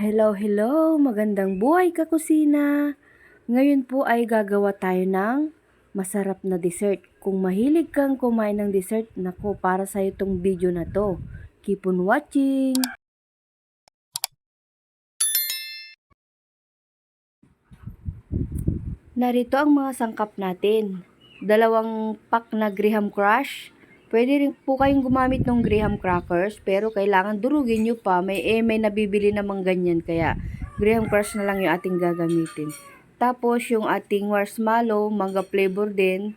Hello, hello! Magandang buhay kakusina! Ngayon po ay gagawa tayo ng masarap na dessert. Kung mahilig kang kumain ng dessert, nako para sa itong video na to. Keep on watching! Narito ang mga sangkap natin. 2 pack na Graham Crush. Pwede rin po kayong gumamit ng Graham crackers, pero kailangan durugin nyo pa. May nabibili namang ganyan, kaya Graham Crush na lang yung ating gagamitin. Tapos yung ating marshmallow, manga flavor din,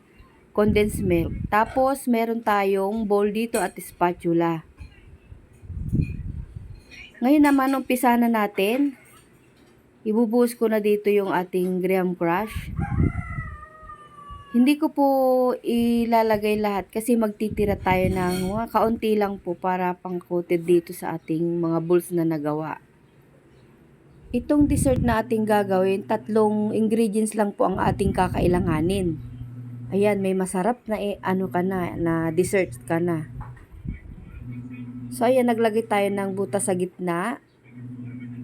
condensed milk. Tapos meron tayong bowl dito at spatula. Ngayon naman, umpisa na natin. Ibubuhos ko na dito yung ating Graham Crush. Hindi ko po ilalagay lahat kasi magtitira tayo ng mga kaunti lang po para pang-coated dito sa ating mga balls na nagawa. Itong dessert na ating gagawin, 3 ingredients lang po ang ating kakailanganin. Ayan, may masarap na na dessert ka na. So ayan, naglagay tayo ng butas sa gitna.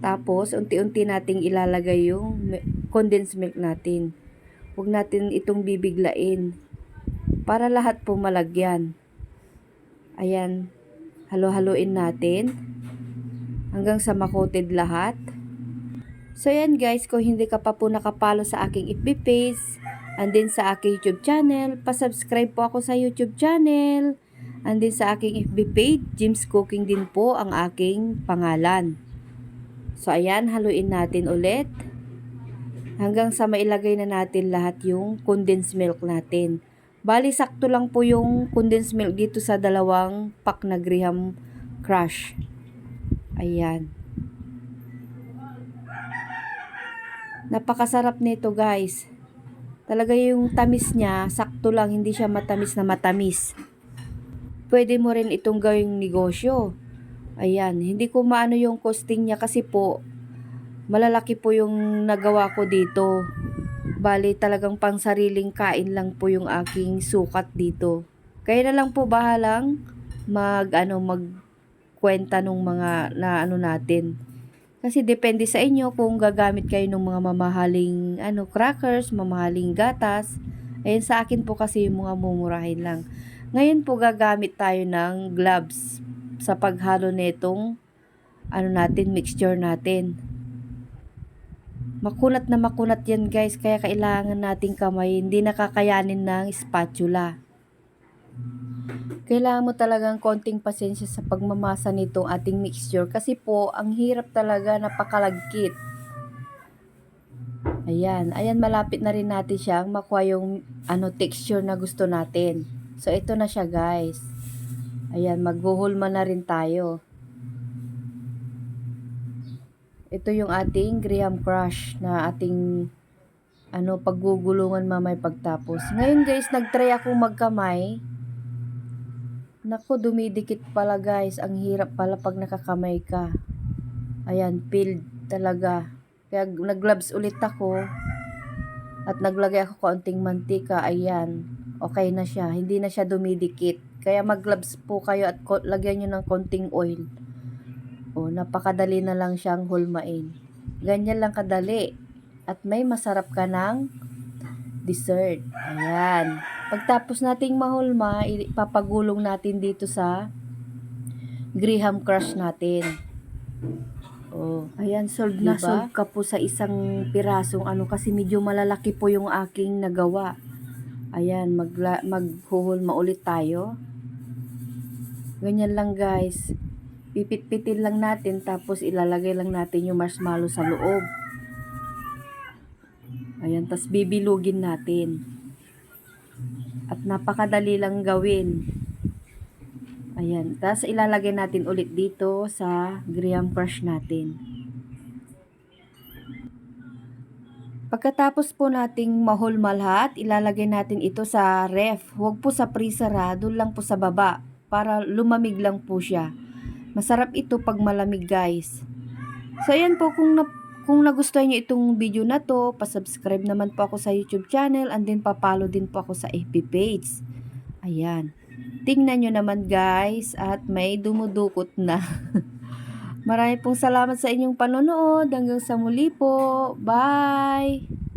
Tapos unti-unti nating ilalagay yung condensed milk natin. Huwag natin itong bibiglain para lahat po malagyan. Ayan, halo-haloin natin hanggang sa makoted lahat. So ayan guys, kung hindi ka pa po nakapalo sa aking FB page and din sa aking YouTube channel, pa-subscribe po ako sa YouTube channel and din sa aking FB page, Jim's Cooking din po ang aking pangalan. So ayan, haluin natin ulit hanggang sa mailagay na natin lahat yung condensed milk natin. Bali, sakto lang po yung condensed milk dito sa 2 pack na Graham Crush. Ayan. Napakasarap nito guys. Talaga yung tamis niya, sakto lang, hindi siya matamis na matamis. Pwede mo rin itong gawing negosyo. Ayan, hindi ko maano yung costing niya kasi po, malalaki po yung nagawa ko dito. Bali talagang pang sariling kain lang po yung aking sukat dito. Kaya na lang po bahalang magkwenta nung mga natin. Kasi depende sa inyo kung gagamit kayo ng mga mamahaling crackers, mamahaling gatas. Ayun, sa akin po kasi yung mga mumurahin lang. Ngayon po gagamit tayo ng gloves sa paghalo nitong mixture natin. Makunat na makunat yan guys, kaya kailangan nating kamay, hindi nakakayanin ng spatula. Kailangan mo talagang konting pasensya sa pagmamasa nitong ating mixture kasi po, ang hirap talaga, napakalagkit. Ayan, malapit na rin natin siyang makuha yung texture na gusto natin. So ito na siya guys. Ayan, maghuhulma na rin tayo. Ito yung ating Graham Crush na ating paggugulungan mamay pagtapos. Ngayon guys, nagtry ako magkamay. Naku, dumidikit pala guys. Ang hirap pala pag nakakamay ka. Ayan, peeled talaga. Kaya nag-gloves ulit ako. At naglagay ako kaunting mantika. Ayan, okay na siya. Hindi na siya dumidikit. Kaya mag-gloves po kayo at lagyan nyo ng konting oil. Napakadali na lang siyang hulmain. Ganyan lang kadali. At may masarap ka ng dessert. Ayan. Pagtapos nating mahulma, ipapagulong natin dito sa Graham Crush natin. Ayan, solve na solve ka po sa isang pirasong kasi medyo malalaki po yung aking nagawa. Ayan, maghuhulma ulit tayo. Ganyan lang guys. Pipit-pitin lang natin, tapos ilalagay lang natin yung marshmallow sa loob. Ayan, tas bibilugin natin. At napakadali lang gawin. Ayan, tas ilalagay natin ulit dito sa Graham Crush natin. Pagkatapos po nating mahulma lahat, ilalagay natin ito sa ref. Huwag po sa freezer doon lang po sa baba para lumamig lang po siya. Masarap ito pag malamig guys. So ayan po, kung nagustuhan niyo itong video na to, pa-subscribe naman po ako sa YouTube channel and then pa-follow din po ako sa FB page. Ayan. Tingnan nyo naman guys, at may dumudukot na. Marami pong salamat sa inyong panonood. Hanggang sa muli po. Bye!